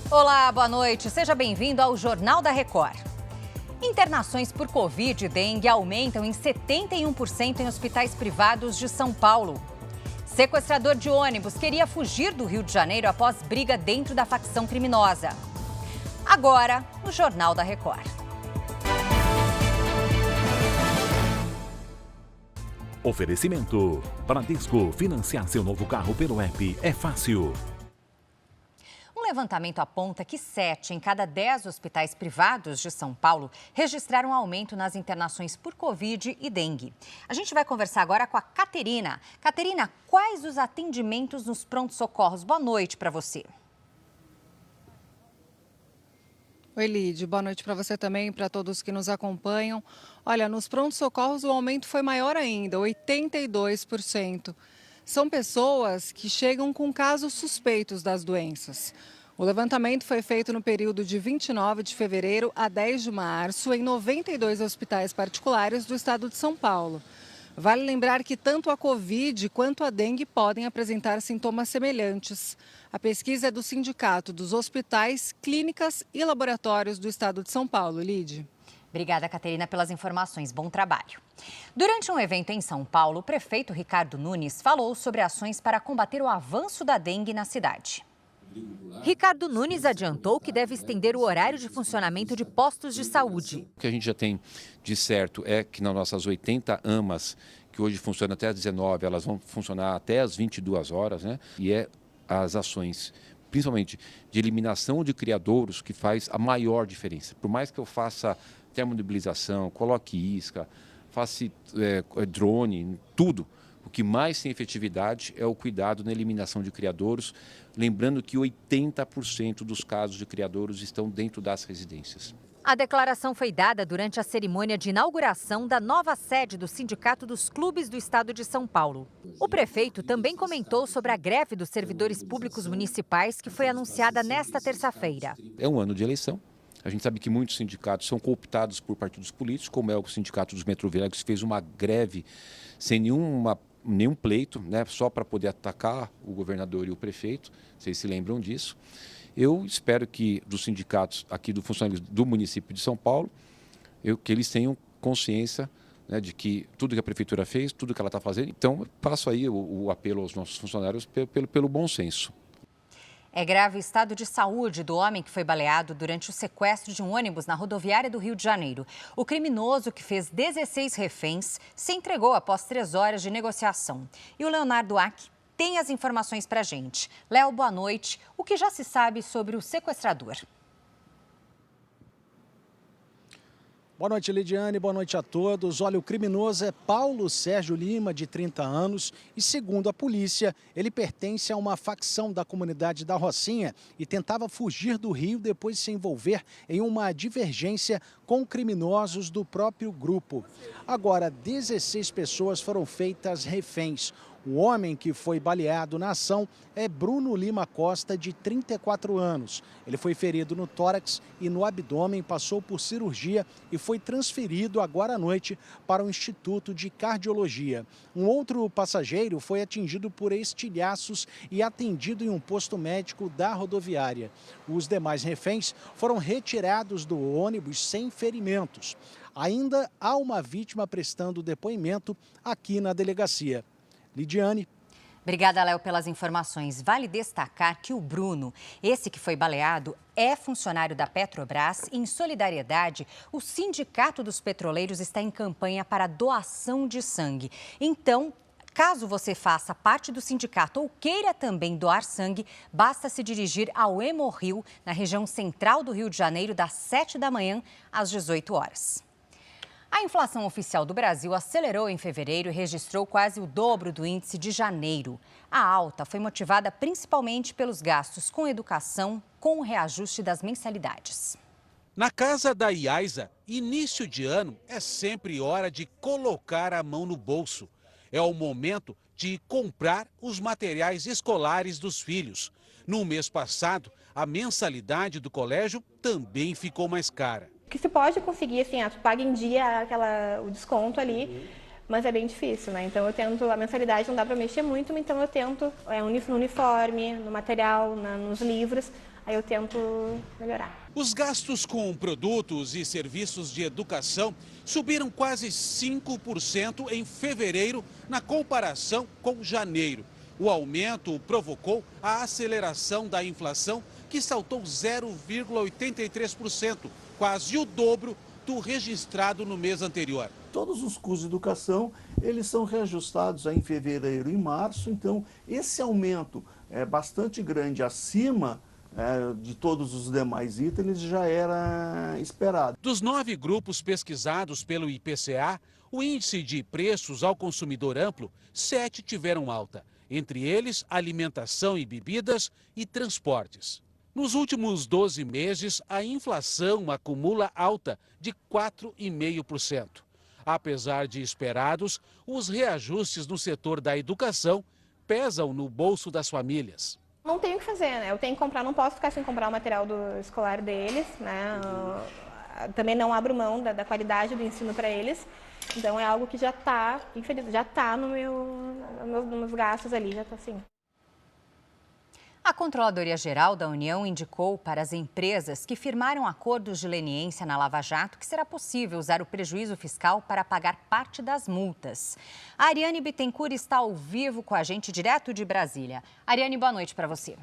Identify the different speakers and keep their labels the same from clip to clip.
Speaker 1: Olá, boa noite. Seja bem-vindo ao Jornal da Record. Internações por Covid e dengue aumentam em 71% em hospitais privados de São Paulo. Sequestrador de ônibus queria fugir do Rio de Janeiro após briga dentro da facção criminosa. Agora, no Jornal da Record.
Speaker 2: Oferecimento: Bradesco, financiar seu novo carro pelo app é fácil.
Speaker 1: Um levantamento aponta que 7 em cada 10 hospitais privados de São Paulo registraram aumento nas internações por Covid e dengue. A gente vai conversar agora com a Caterina. Caterina, quais os atendimentos nos prontos-socorros? Boa noite para você.
Speaker 3: Oi, Lid. Boa noite para você também, para todos que nos acompanham. Olha, nos prontos-socorros o aumento foi maior ainda, 82%. São pessoas que chegam com casos suspeitos das doenças. O levantamento foi feito no período de 29 de fevereiro a 10 de março em 92 hospitais particulares do estado de São Paulo. Vale lembrar que tanto a Covid quanto a dengue podem apresentar sintomas semelhantes. A pesquisa é do Sindicato dos Hospitais, Clínicas e Laboratórios do estado de São Paulo. Lide.
Speaker 1: Obrigada, Caterina, pelas informações. Bom trabalho. Durante um evento em São Paulo, o prefeito Ricardo Nunes falou sobre ações para combater o avanço da dengue na cidade. Ricardo Nunes adiantou que deve estender o horário de funcionamento de postos de saúde.
Speaker 4: O que a gente já tem de certo é que nas nossas 80 AMAs, que hoje funcionam até às 19, elas vão funcionar até às 22 horas, né? E é as ações, principalmente de eliminação de criadouros, que faz a maior diferença. Por mais que eu faça termonebulização, coloque isca, faça drone, tudo. O que mais tem efetividade é o cuidado na eliminação de criadouros, lembrando que 80% dos casos de criadouros estão dentro das residências.
Speaker 1: A declaração foi dada durante a cerimônia de inauguração da nova sede do Sindicato dos Clubes do Estado de São Paulo. O prefeito também comentou sobre a greve dos servidores públicos municipais que foi anunciada nesta terça-feira.
Speaker 4: É um ano de eleição. A gente sabe que muitos sindicatos são cooptados por partidos políticos, como é o Sindicato dos Metroviários, que fez uma greve sem nenhum pleito, né, só para poder atacar o governador e o prefeito. Vocês se lembram disso? Eu espero que dos sindicatos aqui do funcionário do município de São Paulo, que eles tenham consciência, né, de que tudo que a prefeitura fez, tudo que ela está fazendo. Então, eu passo aí o apelo aos nossos funcionários pelo bom senso.
Speaker 1: É grave o estado de saúde do homem que foi baleado durante o sequestro de um ônibus na rodoviária do Rio de Janeiro. O criminoso, que fez 16 reféns, se entregou após 3 horas de negociação. E o Leonardo Ack tem as informações para a gente. Léo, boa noite. O que já se sabe sobre o sequestrador?
Speaker 5: Boa noite, Lidiane. Boa noite a todos. Olha, o criminoso é Paulo Sérgio Lima, de 30 anos, e segundo a polícia, ele pertence a uma facção da comunidade da Rocinha e tentava fugir do Rio depois de se envolver em uma divergência com criminosos do próprio grupo. Agora, 16 pessoas foram feitas reféns. O homem que foi baleado na ação é Bruno Lima Costa, de 34 anos. Ele foi ferido no tórax e no abdômen, passou por cirurgia e foi transferido agora à noite para o Instituto de Cardiologia. Um outro passageiro foi atingido por estilhaços e atendido em um posto médico da rodoviária. Os demais reféns foram retirados do ônibus sem ferimentos. Ainda há uma vítima prestando depoimento aqui na delegacia. Lidiane.
Speaker 1: Obrigada, Léo, pelas informações. Vale destacar que o Bruno, esse que foi baleado, é funcionário da Petrobras e, em solidariedade, o Sindicato dos Petroleiros está em campanha para doação de sangue. Então, caso você faça parte do sindicato ou queira também doar sangue, basta se dirigir ao Hemorrio, na região central do Rio de Janeiro, das 7 da manhã às 18 horas. A inflação oficial do Brasil acelerou em fevereiro e registrou quase o dobro do índice de janeiro. A alta foi motivada principalmente pelos gastos com educação, com o reajuste das mensalidades.
Speaker 6: Na casa da Iaiza, início de ano é sempre hora de colocar a mão no bolso. É o momento de comprar os materiais escolares dos filhos. No mês passado, a mensalidade do colégio também ficou mais cara.
Speaker 7: O que se pode conseguir, assim, tu paga em dia o desconto ali, mas é bem difícil, né? Então eu tento, a mensalidade não dá para mexer muito, então eu tento no uniforme, no material, nos livros, aí eu tento melhorar.
Speaker 6: Os gastos com produtos e serviços de educação subiram quase 5% em fevereiro na comparação com janeiro. O aumento provocou a aceleração da inflação, que saltou 0,83%, quase o dobro do registrado no mês anterior.
Speaker 8: Todos os custos de educação, eles são reajustados em fevereiro e março, então esse aumento é bastante grande acima de todos os demais itens já era esperado.
Speaker 6: Dos 9 grupos pesquisados pelo IPCA, o índice de preços ao consumidor amplo, 7 tiveram alta. Entre eles, alimentação e bebidas e transportes. Nos últimos 12 meses, a inflação acumula alta de 4,5%. Apesar de esperados, os reajustes no setor da educação pesam no bolso das famílias.
Speaker 7: Não tenho o que fazer, né? Eu tenho que comprar, não posso ficar sem comprar o material escolar deles, né? Também não abro mão da qualidade do ensino para eles. Então é algo que já está, infelizmente, já está nos meus gastos ali, já está assim.
Speaker 1: A Controladoria Geral da União indicou para as empresas que firmaram acordos de leniência na Lava Jato que será possível usar o prejuízo fiscal para pagar parte das multas. A Ariane Bittencourt está ao vivo com a gente, direto de Brasília. Ariane, boa noite para você.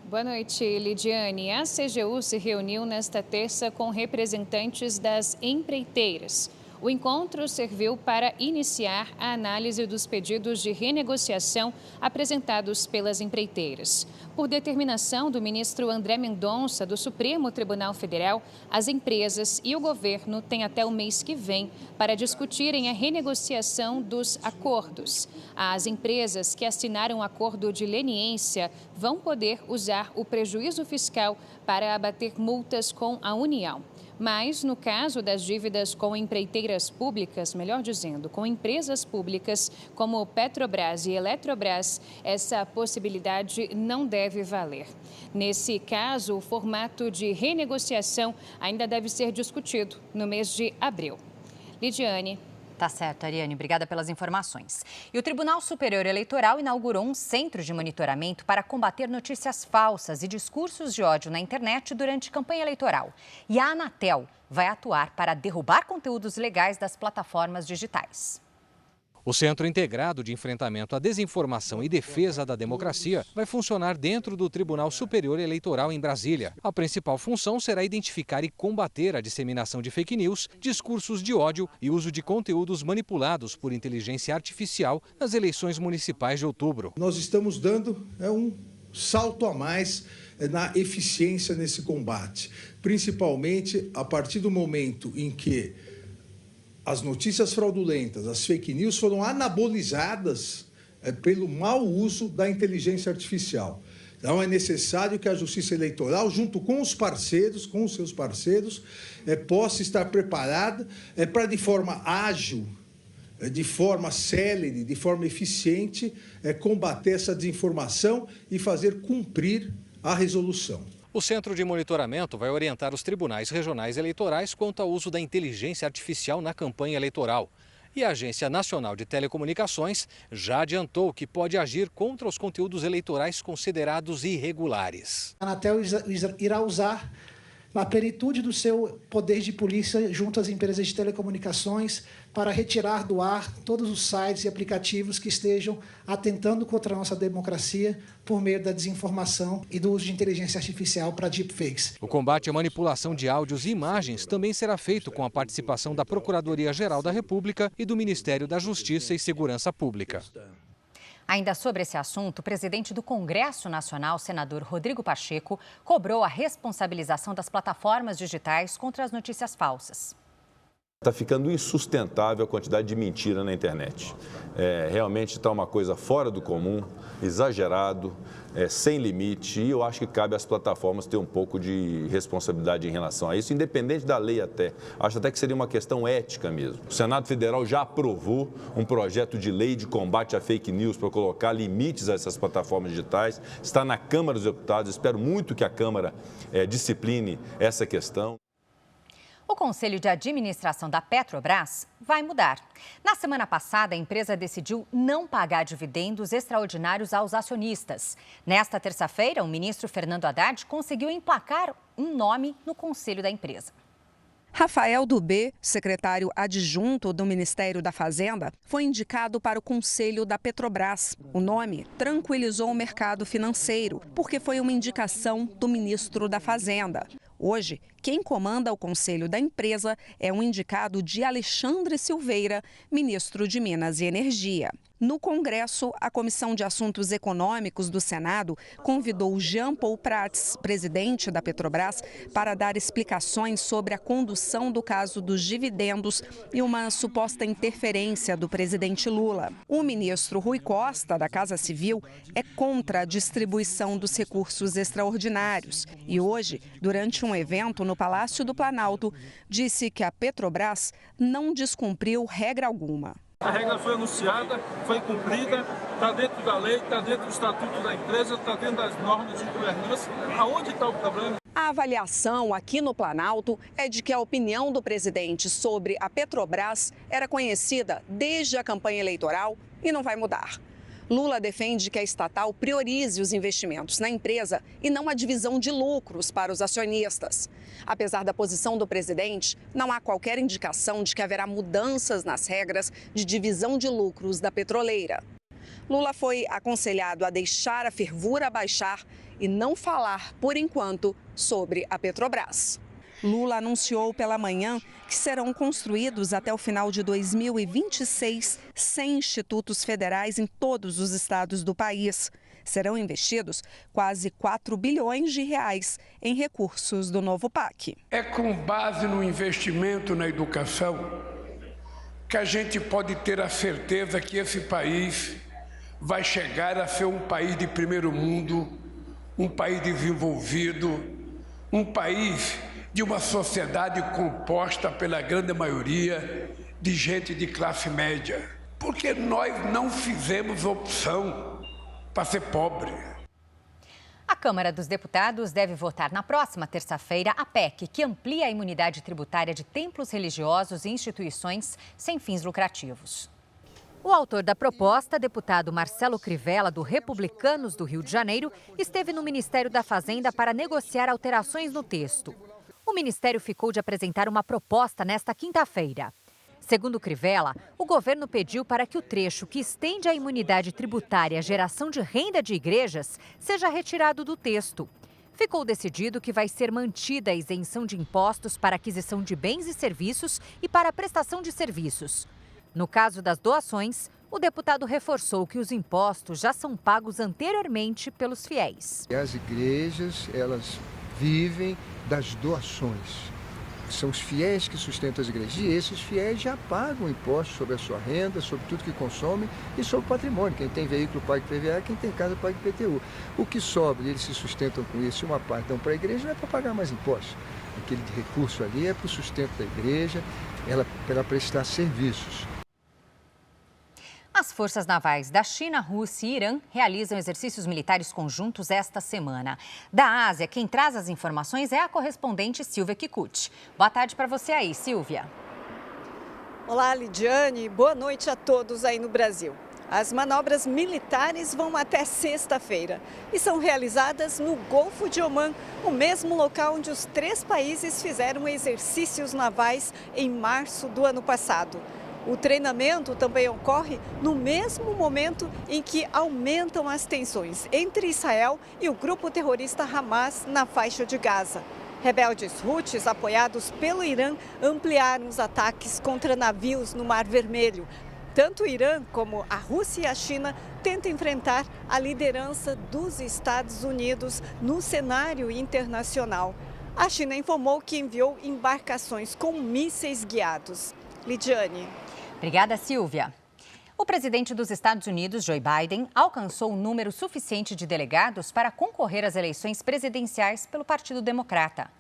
Speaker 9: Boa noite, Lidiane. A CGU se reuniu nesta terça com representantes das empreiteiras. O encontro serviu para iniciar a análise dos pedidos de renegociação apresentados pelas empreiteiras. Por determinação do ministro André Mendonça, do Supremo Tribunal Federal, as empresas e o governo têm até o mês que vem para discutirem a renegociação dos acordos. As empresas que assinaram o acordo de leniência vão poder usar o prejuízo fiscal para abater multas com a União. Mas, no caso das dívidas com empreiteiras públicas, melhor dizendo, com empresas públicas como Petrobras e Eletrobras, essa possibilidade não deve valer. Nesse caso, o formato de renegociação ainda deve ser discutido no mês de abril. Lidiane.
Speaker 1: Tá certo, Ariane. Obrigada pelas informações. E o Tribunal Superior Eleitoral inaugurou um centro de monitoramento para combater notícias falsas e discursos de ódio na internet durante campanha eleitoral. E a Anatel vai atuar para derrubar conteúdos ilegais das plataformas digitais.
Speaker 10: O Centro Integrado de Enfrentamento à Desinformação e Defesa da Democracia vai funcionar dentro do Tribunal Superior Eleitoral em Brasília. A principal função será identificar e combater a disseminação de fake news, discursos de ódio e uso de conteúdos manipulados por inteligência artificial nas eleições municipais de outubro.
Speaker 11: Nós estamos dando um salto a mais na eficiência nesse combate, principalmente a partir do momento em que as notícias fraudulentas, as fake news foram anabolizadas pelo mau uso da inteligência artificial. Então é necessário que a Justiça Eleitoral, junto com os parceiros, com os seus parceiros, possa estar preparada para, de forma ágil, de forma célere, de forma eficiente, combater essa desinformação e fazer cumprir a resolução.
Speaker 10: O Centro de Monitoramento vai orientar os tribunais regionais eleitorais quanto ao uso da inteligência artificial na campanha eleitoral. E a Agência Nacional de Telecomunicações já adiantou que pode agir contra os conteúdos eleitorais considerados irregulares.
Speaker 12: A Anatel irá usar a plenitude do seu poder de polícia junto às empresas de telecomunicações para retirar do ar todos os sites e aplicativos que estejam atentando contra a nossa democracia por meio da desinformação e do uso de inteligência artificial para deepfakes.
Speaker 10: O combate à manipulação de áudios e imagens também será feito com a participação da Procuradoria-Geral da República e do Ministério da Justiça e Segurança Pública.
Speaker 1: Ainda sobre esse assunto, o presidente do Congresso Nacional, senador Rodrigo Pacheco, cobrou a responsabilização das plataformas digitais contra as notícias falsas.
Speaker 13: Está ficando insustentável a quantidade de mentira na internet. Realmente está uma coisa fora do comum, exagerado, sem limite, e eu acho que cabe às plataformas ter um pouco de responsabilidade em relação a isso, independente da lei até. Acho até que seria uma questão ética mesmo. O Senado Federal já aprovou um projeto de lei de combate à fake news para colocar limites a essas plataformas digitais. Está na Câmara dos Deputados, espero muito que a Câmara discipline essa questão.
Speaker 1: O Conselho de Administração da Petrobras vai mudar. Na semana passada, a empresa decidiu não pagar dividendos extraordinários aos acionistas. Nesta terça-feira, o ministro Fernando Haddad conseguiu emplacar um nome no conselho da empresa.
Speaker 14: Rafael Dubé, secretário adjunto do Ministério da Fazenda, foi indicado para o Conselho da Petrobras. O nome tranquilizou o mercado financeiro, porque foi uma indicação do ministro da Fazenda. Hoje, quem comanda o conselho da empresa é um indicado de Alexandre Silveira, ministro de Minas e Energia. No Congresso, a Comissão de Assuntos Econômicos do Senado convidou Jean Paul Prats, presidente da Petrobras, para dar explicações sobre a condução do caso dos dividendos e uma suposta interferência do presidente Lula. O ministro Rui Costa, da Casa Civil, é contra a distribuição dos recursos extraordinários e hoje, durante um evento no Palácio do Planalto, disse que a Petrobras não descumpriu regra alguma.
Speaker 15: A regra foi anunciada, foi cumprida, está dentro da lei, está dentro do estatuto da empresa, está dentro das normas de governança. Aonde está o problema?
Speaker 14: A avaliação aqui no Planalto é de que a opinião do presidente sobre a Petrobras era conhecida desde a campanha eleitoral e não vai mudar. Lula defende que a estatal priorize os investimentos na empresa e não a divisão de lucros para os acionistas. Apesar da posição do presidente, não há qualquer indicação de que haverá mudanças nas regras de divisão de lucros da petroleira. Lula foi aconselhado a deixar a fervura baixar e não falar, por enquanto, sobre a Petrobras. Lula anunciou pela manhã que serão construídos até o final de 2026 100 institutos federais em todos os estados do país. Serão investidos quase 4 bilhões de reais em recursos do novo PAC.
Speaker 16: É com base no investimento na educação que a gente pode ter a certeza que esse país vai chegar a ser um país de primeiro mundo, um país desenvolvido, um país de uma sociedade composta pela grande maioria de gente de classe média. Porque nós não fizemos opção para ser pobre.
Speaker 1: A Câmara dos Deputados deve votar na próxima terça-feira a PEC, que amplia a imunidade tributária de templos religiosos e instituições sem fins lucrativos. O autor da proposta, deputado Marcelo Crivella, do Republicanos do Rio de Janeiro, esteve no Ministério da Fazenda para negociar alterações no texto. O Ministério ficou de apresentar uma proposta nesta quinta-feira. Segundo Crivella, o governo pediu para que o trecho que estende a imunidade tributária à geração de renda de igrejas seja retirado do texto. Ficou decidido que vai ser mantida a isenção de impostos para aquisição de bens e serviços e para a prestação de serviços. No caso das doações, o deputado reforçou que os impostos já são pagos anteriormente pelos fiéis.
Speaker 17: As igrejas, elas vivem das doações. São os fiéis que sustentam as igrejas. E esses fiéis já pagam impostos sobre a sua renda, sobre tudo que consomem e sobre o patrimônio. Quem tem veículo paga IPVA, quem tem casa paga IPTU. O que sobra, eles se sustentam com isso, e uma parte dão para a igreja, não é para pagar mais impostos. Aquele recurso ali é para o sustento da igreja, para ela prestar serviços.
Speaker 1: As forças navais da China, Rússia e Irã realizam exercícios militares conjuntos esta semana. Da Ásia, quem traz as informações é a correspondente Silvia Kikuchi. Boa tarde para você aí, Silvia.
Speaker 18: Olá, Lidiane. Boa noite a todos aí no Brasil. As manobras militares vão até sexta-feira e são realizadas no Golfo de Omã, o mesmo local onde os 3 países fizeram exercícios navais em março do ano passado. O treinamento também ocorre no mesmo momento em que aumentam as tensões entre Israel e o grupo terrorista Hamas na faixa de Gaza. Rebeldes Houthis, apoiados pelo Irã, ampliaram os ataques contra navios no Mar Vermelho. Tanto o Irã como a Rússia e a China tentam enfrentar a liderança dos Estados Unidos no cenário internacional. A China informou que enviou embarcações com mísseis guiados. Lidiane.
Speaker 1: Obrigada, Silvia. O presidente dos Estados Unidos, Joe Biden, alcançou um número suficiente de delegados para concorrer às eleições presidenciais pelo Partido Democrata.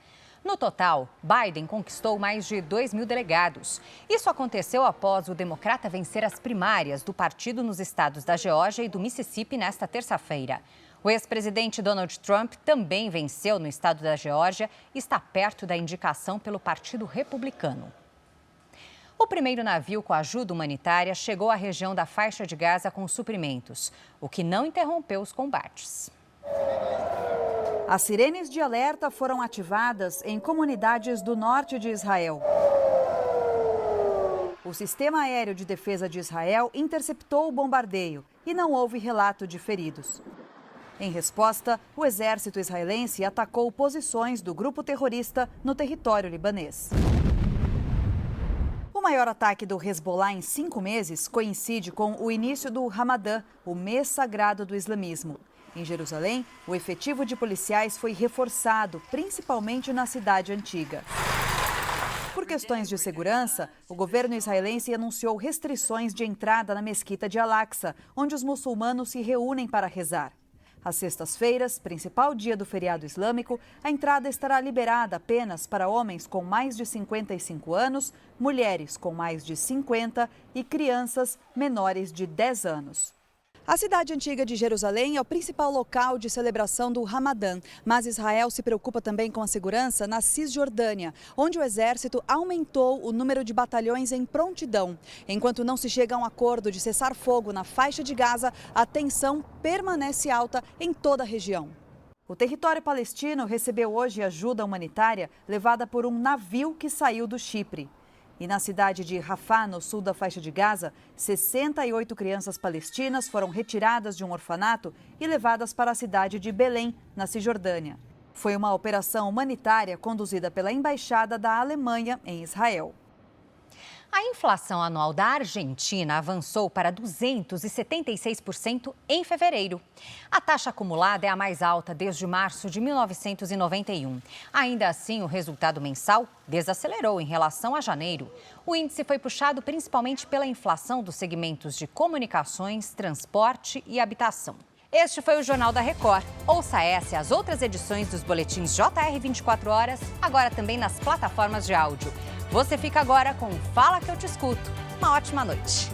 Speaker 1: No total, Biden conquistou mais de 2.000 delegados. Isso aconteceu após o democrata vencer as primárias do partido nos estados da Geórgia e do Mississippi nesta terça-feira. O ex-presidente Donald Trump também venceu no estado da Geórgia e está perto da indicação pelo Partido Republicano. O primeiro navio com ajuda humanitária chegou à região da faixa de Gaza com suprimentos, o que não interrompeu os combates.
Speaker 19: As sirenes de alerta foram ativadas em comunidades do norte de Israel. O Sistema Aéreo de Defesa de Israel interceptou o bombardeio e não houve relato de feridos. Em resposta, o exército israelense atacou posições do grupo terrorista no território libanês. O maior ataque do Hezbollah em 5 meses coincide com o início do Ramadã, o mês sagrado do islamismo. Em Jerusalém, o efetivo de policiais foi reforçado, principalmente na cidade antiga. Por questões de segurança, o governo israelense anunciou restrições de entrada na mesquita de Al-Aqsa, onde os muçulmanos se reúnem para rezar. Às sextas-feiras, principal dia do feriado islâmico, a entrada estará liberada apenas para homens com mais de 55 anos, mulheres com mais de 50 e crianças menores de 10 anos. A cidade antiga de Jerusalém é o principal local de celebração do Ramadã, mas Israel se preocupa também com a segurança na Cisjordânia, onde o exército aumentou o número de batalhões em prontidão. Enquanto não se chega a um acordo de cessar fogo na faixa de Gaza, a tensão permanece alta em toda a região. O território palestino recebeu hoje ajuda humanitária levada por um navio que saiu do Chipre. E na cidade de Rafah, no sul da faixa de Gaza, 68 crianças palestinas foram retiradas de um orfanato e levadas para a cidade de Belém, na Cisjordânia. Foi uma operação humanitária conduzida pela Embaixada da Alemanha em Israel.
Speaker 1: A inflação anual da Argentina avançou para 276% em fevereiro. A taxa acumulada é a mais alta desde março de 1991. Ainda assim, o resultado mensal desacelerou em relação a janeiro. O índice foi puxado principalmente pela inflação dos segmentos de comunicações, transporte e habitação. Este foi o Jornal da Record. Ouça essa e as outras edições dos boletins JR 24 horas, agora também nas plataformas de áudio. Você fica agora com Fala que eu te escuto. Uma ótima noite.